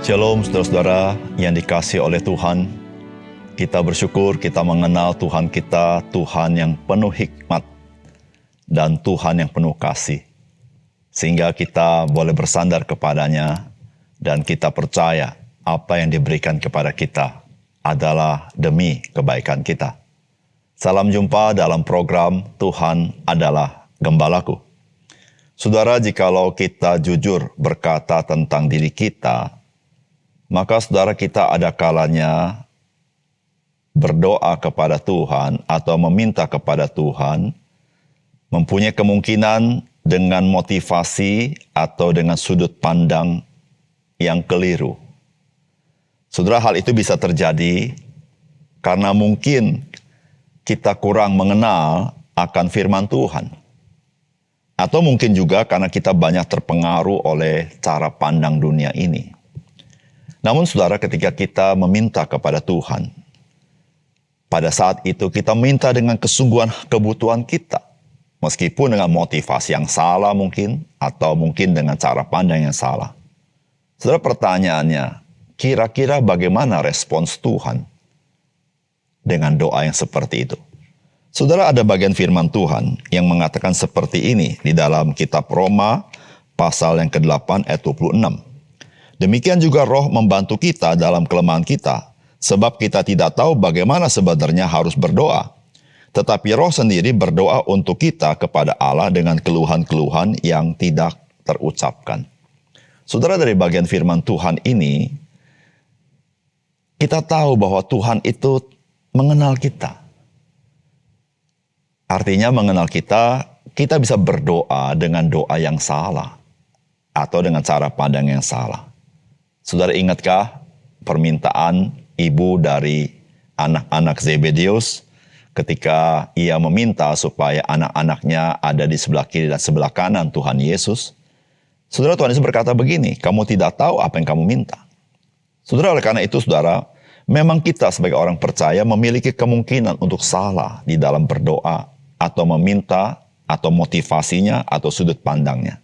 Shalom saudara-saudara yang dikasihi oleh Tuhan. Kita bersyukur kita mengenal Tuhan kita, Tuhan yang penuh hikmat dan Tuhan yang penuh kasih. Sehingga kita boleh bersandar kepadanya dan kita percaya apa yang diberikan kepada kita adalah demi kebaikan kita. Salam jumpa dalam program Tuhan adalah Gembalaku. Saudara, jikalau kita jujur berkata tentang diri kita, maka saudara kita ada kalanya berdoa kepada Tuhan atau meminta kepada Tuhan, mempunyai kemungkinan dengan motivasi atau dengan sudut pandang yang keliru. Saudara, hal itu bisa terjadi karena mungkin kita kurang mengenal akan firman Tuhan. Atau mungkin juga karena kita banyak terpengaruh oleh cara pandang dunia ini. Namun saudara, ketika kita meminta kepada Tuhan, pada saat itu kita minta dengan kesungguhan kebutuhan kita. Meskipun dengan motivasi yang salah mungkin, atau mungkin dengan cara pandang yang salah. Saudara, pertanyaannya, kira-kira bagaimana respons Tuhan dengan doa yang seperti itu? Saudara, ada bagian firman Tuhan yang mengatakan seperti ini di dalam kitab Roma pasal yang ke-8 ayat 26. Demikian juga Roh membantu kita dalam kelemahan kita, sebab kita tidak tahu bagaimana sebenarnya harus berdoa. Tetapi Roh sendiri berdoa untuk kita kepada Allah dengan keluhan-keluhan yang tidak terucapkan. Saudara, dari bagian firman Tuhan ini, kita tahu bahwa Tuhan itu mengenal kita. Artinya mengenal kita, kita bisa berdoa dengan doa yang salah, atau dengan cara pandang yang salah. Saudara, ingatkah permintaan ibu dari anak-anak Zebedeus ketika ia meminta supaya anak-anaknya ada di sebelah kiri dan sebelah kanan Tuhan Yesus? Saudara, Tuhan Yesus berkata begini, kamu tidak tahu apa yang kamu minta. Saudara, oleh karena itu saudara, memang kita sebagai orang percaya memiliki kemungkinan untuk salah di dalam berdoa atau meminta atau motivasinya atau sudut pandangnya.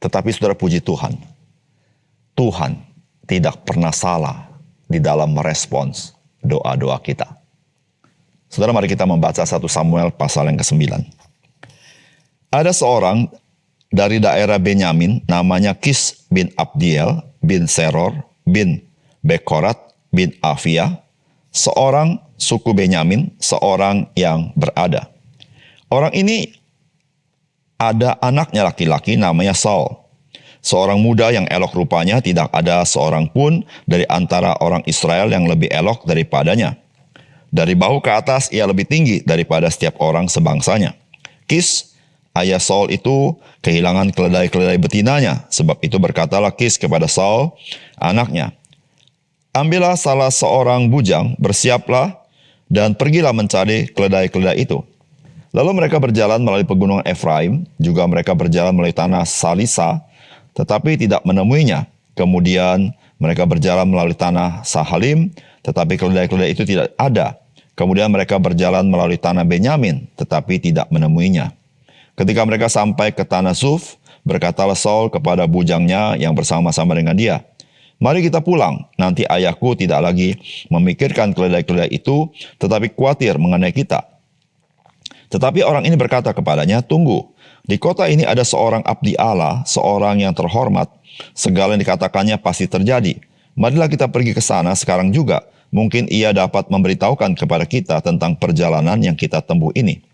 Tetapi saudara, puji Tuhan, Tuhan tidak pernah salah di dalam merespons doa-doa kita. Saudara, mari kita membaca 1 Samuel pasal yang ke-9. Ada seorang dari daerah Benyamin namanya Kis bin Abdiel bin Seror bin Bekorat bin Afia, seorang suku Benyamin, seorang yang berada. Orang ini ada anaknya laki-laki namanya Saul. Seorang muda yang elok rupanya, tidak ada seorang pun dari antara orang Israel yang lebih elok daripadanya. Dari bahu ke atas ia lebih tinggi daripada setiap orang sebangsanya. Kis, ayah Saul itu kehilangan keledai-keledai betinanya. Sebab itu berkatalah Kis kepada Saul, anaknya, ambillah salah seorang bujang, bersiaplah, dan pergilah mencari keledai-keledai itu. Lalu mereka berjalan melalui pegunungan Efraim, juga mereka berjalan melalui tanah Salisa, tetapi tidak menemuinya. Kemudian mereka berjalan melalui tanah Sahalim, tetapi keledai-keledai itu tidak ada. Kemudian mereka berjalan melalui tanah Benyamin, tetapi tidak menemuinya. Ketika mereka sampai ke tanah Zuf, berkatalah Saul kepada bujangnya yang bersama-sama dengan dia, mari kita pulang, nanti ayahku tidak lagi memikirkan keledai-keledai itu, tetapi khawatir mengenai kita. Tetapi orang ini berkata kepadanya, tunggu, di kota ini ada seorang abdi Allah, seorang yang terhormat. Segala yang dikatakannya pasti terjadi. Marilah kita pergi ke sana sekarang juga. Mungkin ia dapat memberitahukan kepada kita tentang perjalanan yang kita tempuh ini.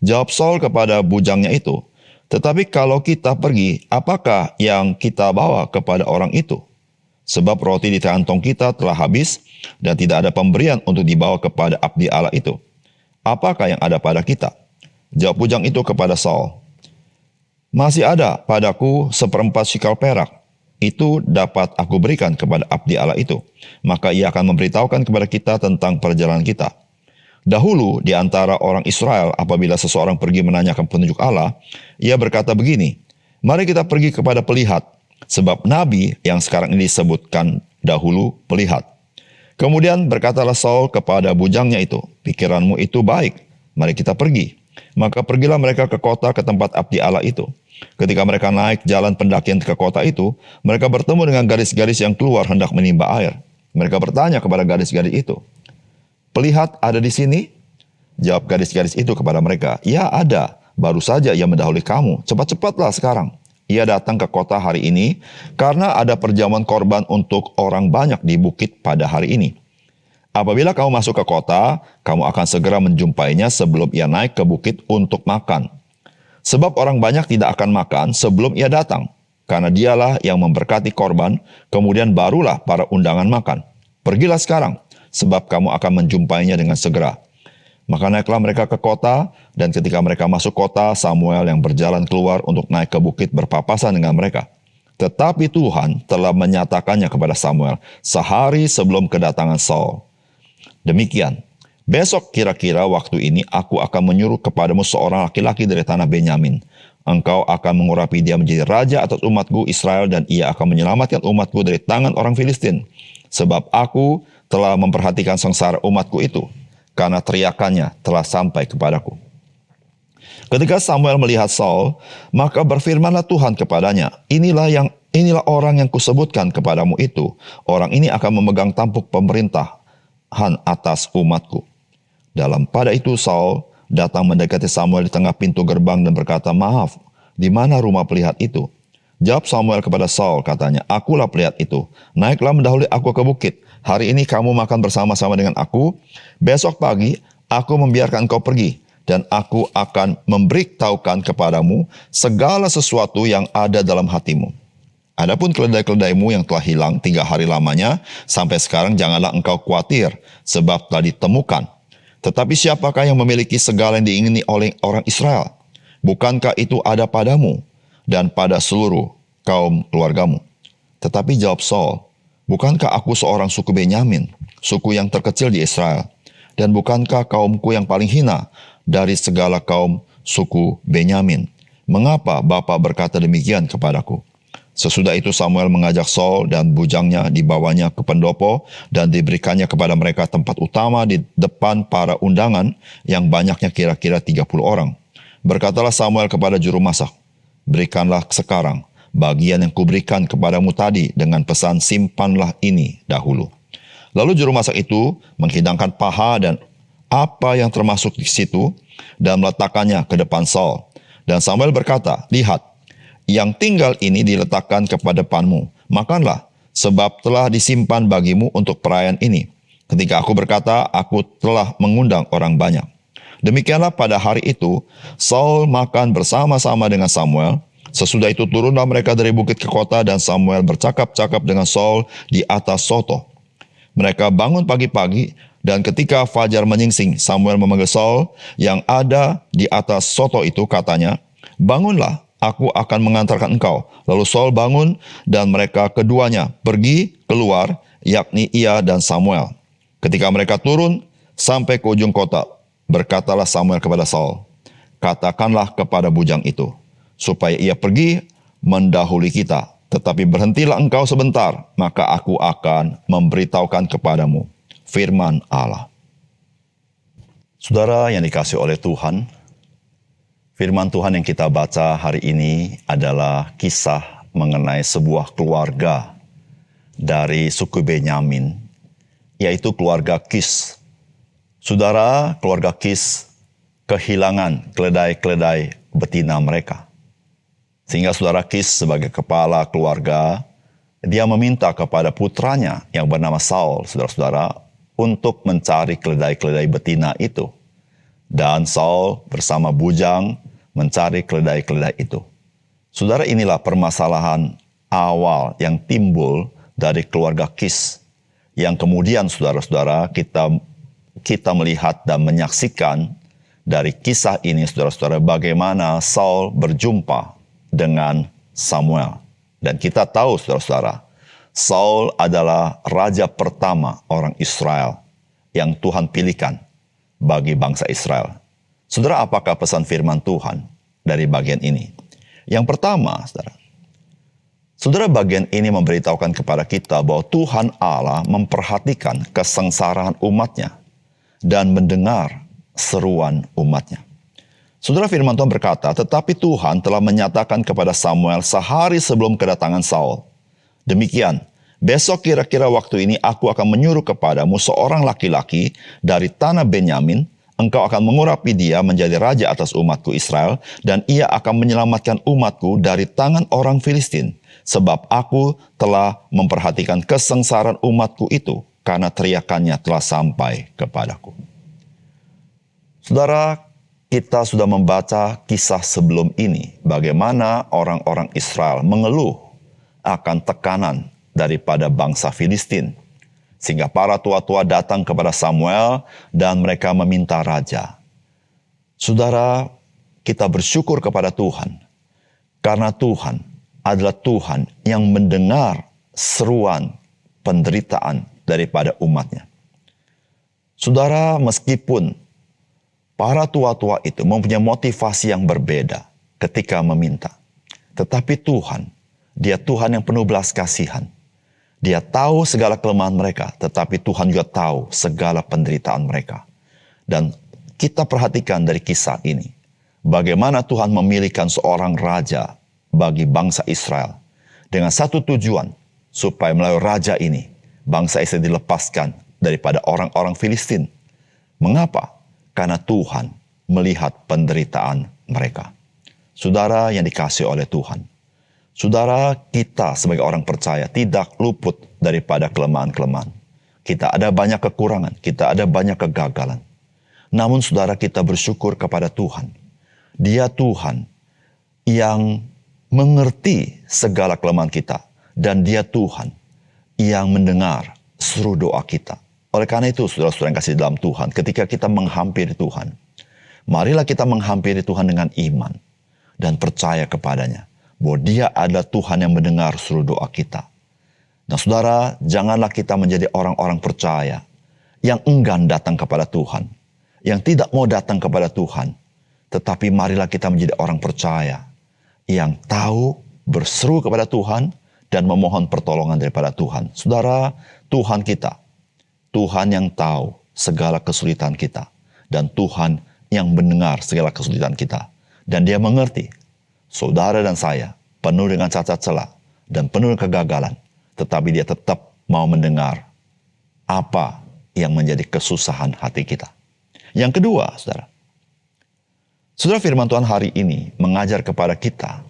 Jawab Saul kepada bujangnya itu, tetapi kalau kita pergi, apakah yang kita bawa kepada orang itu? Sebab roti di kantong kita telah habis dan tidak ada pemberian untuk dibawa kepada abdi Allah itu. Apakah yang ada pada kita? Jawab bujang itu kepada Saul, masih ada padaku 1/4 shikal perak. Itu dapat aku berikan kepada abdi Allah itu. Maka ia akan memberitahukan kepada kita tentang perjalanan kita. Dahulu di antara orang Israel, apabila seseorang pergi menanyakan petunjuk Allah, ia berkata begini, mari kita pergi kepada pelihat. Sebab nabi yang sekarang ini disebutkan dahulu pelihat. Kemudian berkatalah Saul kepada bujangnya itu, pikiranmu itu baik, mari kita pergi. Maka pergilah mereka ke kota, ke tempat abdi Allah itu. Ketika mereka naik jalan pendakian ke kota itu, mereka bertemu dengan gadis-gadis yang keluar hendak menimba air. Mereka bertanya kepada gadis-gadis itu, "Pelihat ada di sini?" Jawab gadis-gadis itu kepada mereka, "Ya ada, baru saja ia mendahului kamu. Cepat-cepatlah sekarang. Ia datang ke kota hari ini karena ada perjamuan korban untuk orang banyak di bukit pada hari ini. Apabila kamu masuk ke kota, kamu akan segera menjumpainya sebelum ia naik ke bukit untuk makan. Sebab orang banyak tidak akan makan sebelum ia datang, karena dialah yang memberkati korban, kemudian barulah para undangan makan. Pergilah sekarang, sebab kamu akan menjumpainya dengan segera." Maka naiklah mereka ke kota, dan ketika mereka masuk kota, Samuel yang berjalan keluar untuk naik ke bukit berpapasan dengan mereka. Tetapi Tuhan telah menyatakannya kepada Samuel sehari sebelum kedatangan Saul. Demikian, besok kira-kira waktu ini aku akan menyuruh kepadamu seorang laki-laki dari tanah Benyamin. Engkau akan mengurapi dia menjadi raja atas umatku Israel, dan ia akan menyelamatkan umatku dari tangan orang Filistin. Sebab aku telah memperhatikan sengsara umatku itu, karena teriakannya telah sampai kepadaku. Ketika Samuel melihat Saul, maka berfirmanlah Tuhan kepadanya, Inilah orang yang kusebutkan kepadamu itu. Orang ini akan memegang tampuk pemerintahan atas umatku. Pada itu Saul datang mendekati Samuel di tengah pintu gerbang dan berkata, "Maaf, di mana rumah pelihat itu?" Jawab Samuel kepada Saul, katanya, "Akulah pelihat itu. Naiklah mendahului aku ke bukit. Hari ini kamu makan bersama-sama dengan aku. Besok pagi aku membiarkan kau pergi, dan aku akan memberitahukan kepadamu segala sesuatu yang ada dalam hatimu. Adapun keledai-keledaimu yang telah hilang 3 hari lamanya, sampai sekarang janganlah engkau khawatir, sebab telah ditemukan. Tetapi siapakah yang memiliki segala yang diingini oleh orang Israel? Bukankah itu ada padamu dan pada seluruh kaum keluargamu?" Tetapi jawab Saul, "Bukankah aku seorang suku Benyamin, suku yang terkecil di Israel? Dan bukankah kaumku yang paling hina dari segala kaum suku Benyamin? Mengapa Bapa berkata demikian kepadaku?" Sesudah itu Samuel mengajak Saul dan bujangnya dibawanya ke pendopo dan diberikannya kepada mereka tempat utama di depan para undangan yang banyaknya kira-kira 30 orang. Berkatalah Samuel kepada juru masak, "Berikanlah sekarang bagian yang kuberikan kepadamu tadi dengan pesan simpanlah ini dahulu." Lalu juru masak itu menghidangkan paha dan apa yang termasuk di situ dan meletakkannya ke depan Saul. Dan Samuel berkata, "Lihat, yang tinggal ini diletakkan kepada depanmu. Makanlah, sebab telah disimpan bagimu untuk perayaan ini. Ketika aku berkata, aku telah mengundang orang banyak." Demikianlah pada hari itu, Saul makan bersama-sama dengan Samuel. Sesudah itu turunlah mereka dari bukit ke kota, dan Samuel bercakap-cakap dengan Saul di atas soto. Mereka bangun pagi-pagi, dan ketika fajar menyingsing, Samuel memanggil Saul yang ada di atas soto itu, katanya, "Bangunlah, aku akan mengantarkan engkau." Lalu Saul bangun, dan mereka keduanya pergi keluar, yakni ia dan Samuel. Ketika mereka turun sampai ke ujung kota, berkatalah Samuel kepada Saul, "Katakanlah kepada bujang itu, supaya ia pergi mendahului kita. Tetapi berhentilah engkau sebentar, maka aku akan memberitahukan kepadamu firman Allah." Saudara yang dikasihi oleh Tuhan, firman Tuhan yang kita baca hari ini adalah kisah mengenai sebuah keluarga dari suku Benyamin, yaitu keluarga Kis. Saudara, keluarga Kis kehilangan keledai-keledai betina mereka. Sehingga saudara Kis sebagai kepala keluarga, dia meminta kepada putranya yang bernama Saul, saudara-saudara, untuk mencari keledai-keledai betina itu. Dan Saul bersama bujang mencari keledai-keledai itu. Saudara, inilah permasalahan awal yang timbul dari keluarga Kis, yang kemudian saudara-saudara kita melihat dan menyaksikan dari kisah ini, saudara-saudara, bagaimana Saul berjumpa dengan Samuel. Dan kita tahu, saudara-saudara, Saul adalah raja pertama orang Israel yang Tuhan pilihkan bagi bangsa Israel. Saudara, apakah pesan firman Tuhan dari bagian ini? Yang pertama, saudara, bagian ini memberitahukan kepada kita bahwa Tuhan Allah memperhatikan kesengsaraan umatnya dan mendengar seruan umatnya. Saudara, firman Tuhan berkata, tetapi Tuhan telah menyatakan kepada Samuel sehari sebelum kedatangan Saul. Demikian, besok kira-kira waktu ini aku akan menyuruh kepadamu seorang laki-laki dari tanah Benyamin. Engkau akan mengurapi dia menjadi raja atas umatku Israel, dan ia akan menyelamatkan umatku dari tangan orang Filistin. Sebab aku telah memperhatikan kesengsaraan umatku itu, karena teriakannya telah sampai kepadaku. Saudara, kita sudah membaca kisah sebelum ini, bagaimana orang-orang Israel mengeluh akan tekanan daripada bangsa Filistin. Sehingga para tua-tua datang kepada Samuel dan mereka meminta raja. Saudara, kita bersyukur kepada Tuhan. Karena Tuhan adalah Tuhan yang mendengar seruan penderitaan daripada umatnya. Saudara, meskipun para tua-tua itu mempunyai motivasi yang berbeda ketika meminta. Tetapi Tuhan, Dia Tuhan yang penuh belas kasihan. Dia tahu segala kelemahan mereka, tetapi Tuhan juga tahu segala penderitaan mereka. Dan kita perhatikan dari kisah ini, bagaimana Tuhan memilihkan seorang raja bagi bangsa Israel, dengan satu tujuan, supaya melalui raja ini, bangsa Israel dilepaskan daripada orang-orang Filistin. Mengapa? Karena Tuhan melihat penderitaan mereka. Saudara yang dikasihi oleh Tuhan, saudara, kita sebagai orang percaya tidak luput daripada kelemahan-kelemahan. Kita ada banyak kekurangan, kita ada banyak kegagalan. Namun saudara, kita bersyukur kepada Tuhan. Dia Tuhan yang mengerti segala kelemahan kita. Dan Dia Tuhan yang mendengar seru doa kita. Oleh karena itu, saudara-saudara yang kasih dalam Tuhan, ketika kita menghampiri Tuhan, marilah kita menghampiri Tuhan dengan iman dan percaya kepadanya, bahwa Dia adalah Tuhan yang mendengar seluruh doa kita. Nah saudara, janganlah kita menjadi orang-orang percaya yang enggan datang kepada Tuhan, yang tidak mau datang kepada Tuhan. Tetapi marilah kita menjadi orang percaya yang tahu berseru kepada Tuhan dan memohon pertolongan daripada Tuhan. Saudara, Tuhan kita, Tuhan yang tahu segala kesulitan kita, dan Tuhan yang mendengar segala kesulitan kita. Dan Dia mengerti saudara dan saya penuh dengan cacat celah dan penuh dengan kegagalan, tetapi Dia tetap mau mendengar apa yang menjadi kesusahan hati kita. Yang kedua, saudara, firman Tuhan hari ini mengajar kepada kita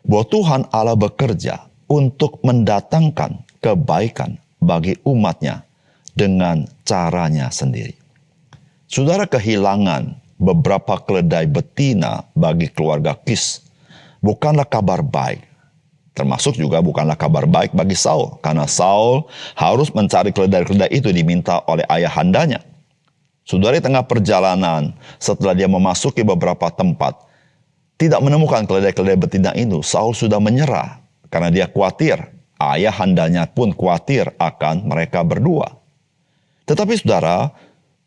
bahwa Tuhan Allah bekerja untuk mendatangkan kebaikan bagi umatnya dengan caranya sendiri. Saudara, kehilangan beberapa keledai betina bagi keluarga Kis bukanlah kabar baik. Termasuk juga bukanlah kabar baik bagi Saul, karena Saul harus mencari keledai-keledai itu diminta oleh ayahandanya. Saudara, di tengah perjalanan, setelah dia memasuki beberapa tempat, tidak menemukan keledai-keledai betina itu, Saul sudah menyerah karena dia khawatir. Ayahandanya pun khawatir akan mereka berdua. Tetapi saudara,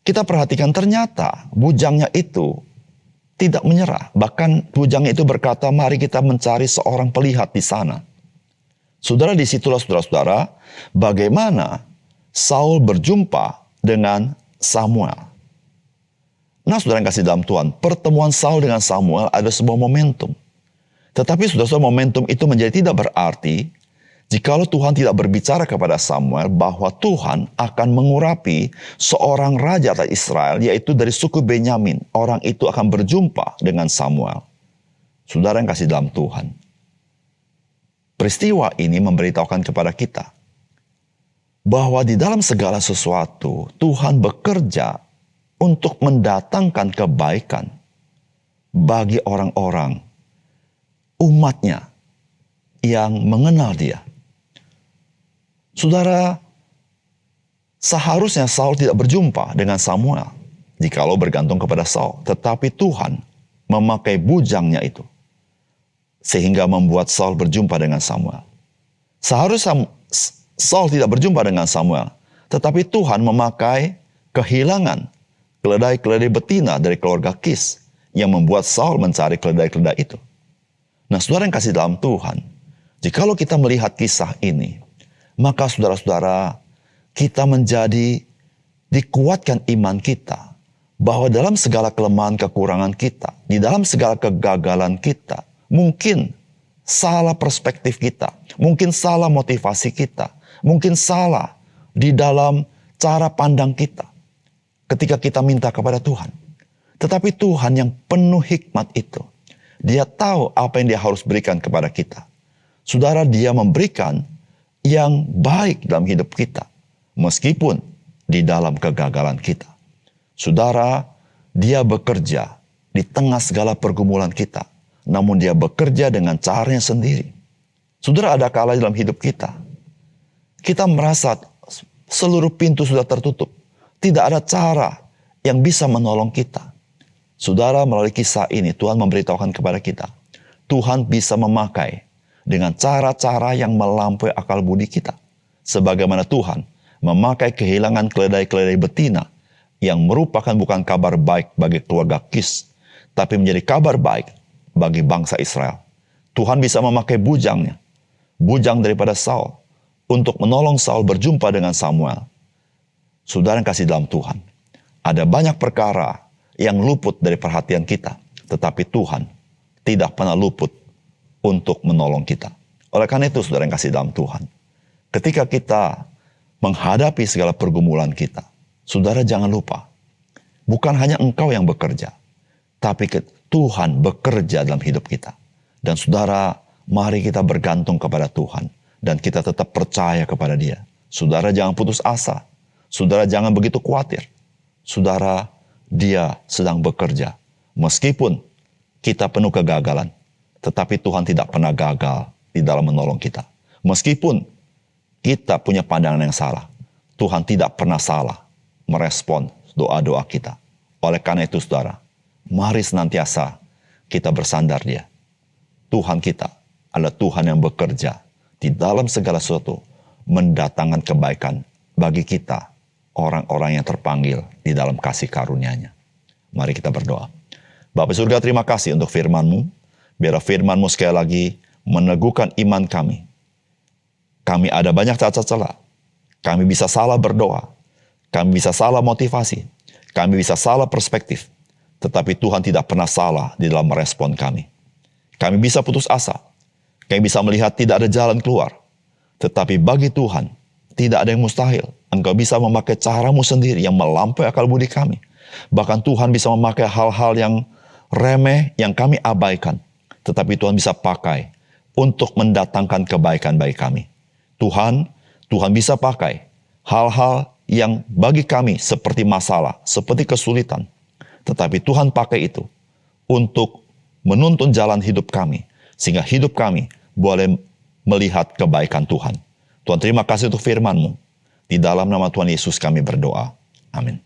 kita perhatikan ternyata bujangnya itu tidak menyerah. Bahkan bujangnya itu berkata, mari kita mencari seorang pelihat di sana. Saudara, disitulah saudara-saudara, bagaimana Saul berjumpa dengan Samuel. Nah, saudara yang kasih dalam Tuhan, pertemuan Saul dengan Samuel ada sebuah momentum. Tetapi saudara-saudara, momentum itu menjadi tidak berarti jikalau Tuhan tidak berbicara kepada Samuel bahwa Tuhan akan mengurapi seorang raja atas Israel, yaitu dari suku Benyamin. Orang itu akan berjumpa dengan Samuel. Saudara yang kasih dalam Tuhan, peristiwa ini memberitahukan kepada kita bahwa di dalam segala sesuatu Tuhan bekerja untuk mendatangkan kebaikan bagi orang-orang umatnya yang mengenal Dia. Saudara, seharusnya Saul tidak berjumpa dengan Samuel jikalau bergantung kepada Saul. Tetapi Tuhan memakai bujangnya itu sehingga membuat Saul berjumpa dengan Samuel. Seharusnya Saul tidak berjumpa dengan Samuel, tetapi Tuhan memakai kehilangan keledai-keledai betina dari keluarga Kis yang membuat Saul mencari keledai-keledai itu. Nah, saudara yang kasih dalam Tuhan, jikalau kita melihat kisah ini, maka saudara-saudara, kita menjadi dikuatkan iman kita bahwa dalam segala kelemahan kekurangan kita, di dalam segala kegagalan kita, mungkin salah perspektif kita, mungkin salah motivasi kita, mungkin salah di dalam cara pandang kita ketika kita minta kepada Tuhan. Tetapi Tuhan yang penuh hikmat itu, Dia tahu apa yang Dia harus berikan kepada kita. Saudara, Dia memberikan yang baik dalam hidup kita, meskipun di dalam kegagalan kita. Saudara, Dia bekerja di tengah segala pergumulan kita, namun Dia bekerja dengan caranya sendiri. Saudara, ada kala dalam hidup kita, kita merasa seluruh pintu sudah tertutup. Tidak ada cara yang bisa menolong kita. Saudara, melalui kisah ini Tuhan memberitahukan kepada kita, Tuhan bisa memakai dengan cara-cara yang melampaui akal budi kita. Sebagaimana Tuhan memakai kehilangan keledai-keledai betina yang merupakan bukan kabar baik bagi keluarga Kis, tapi menjadi kabar baik bagi bangsa Israel. Tuhan bisa memakai bujangnya, bujang daripada Saul, untuk menolong Saul berjumpa dengan Samuel. Saudara yang kasih dalam Tuhan, ada banyak perkara yang luput dari perhatian kita, tetapi Tuhan tidak pernah luput untuk menolong kita. Oleh karena itu, saudara yang kasih dalam Tuhan, ketika kita menghadapi segala pergumulan kita, saudara jangan lupa, bukan hanya engkau yang bekerja, tapi Tuhan bekerja dalam hidup kita. Dan saudara, mari kita bergantung kepada Tuhan, dan kita tetap percaya kepada Dia. Saudara jangan putus asa, saudara jangan begitu khawatir. Saudara, Dia sedang bekerja. Meskipun kita penuh kegagalan, tetapi Tuhan tidak pernah gagal di dalam menolong kita. Meskipun kita punya pandangan yang salah, Tuhan tidak pernah salah merespon doa-doa kita. Oleh karena itu, saudara, mari senantiasa kita bersandar Dia. Tuhan kita adalah Tuhan yang bekerja di dalam segala sesuatu, mendatangkan kebaikan bagi kita, orang-orang yang terpanggil di dalam kasih karunia-Nya. Mari kita berdoa. Bapa surga, terima kasih untuk firman-Mu. Biar firman-Mu sekali lagi meneguhkan iman kami. Kami ada banyak cacat celah. Kami bisa salah berdoa. Kami bisa salah motivasi. Kami bisa salah perspektif. Tetapi Tuhan tidak pernah salah di dalam merespon kami. Kami bisa putus asa. Kami bisa melihat tidak ada jalan keluar. Tetapi bagi Tuhan, tidak ada yang mustahil. Engkau bisa memakai cara-Mu sendiri yang melampaui akal budi kami. Bahkan Tuhan bisa memakai hal-hal yang remeh yang kami abaikan. Tetapi Tuhan bisa pakai untuk mendatangkan kebaikan bagi kami. Tuhan bisa pakai hal-hal yang bagi kami seperti masalah, seperti kesulitan. Tetapi Tuhan pakai itu untuk menuntun jalan hidup kami, sehingga hidup kami boleh melihat kebaikan Tuhan. Tuhan, terima kasih untuk firman-Mu. Di dalam nama Tuhan Yesus kami berdoa. Amin.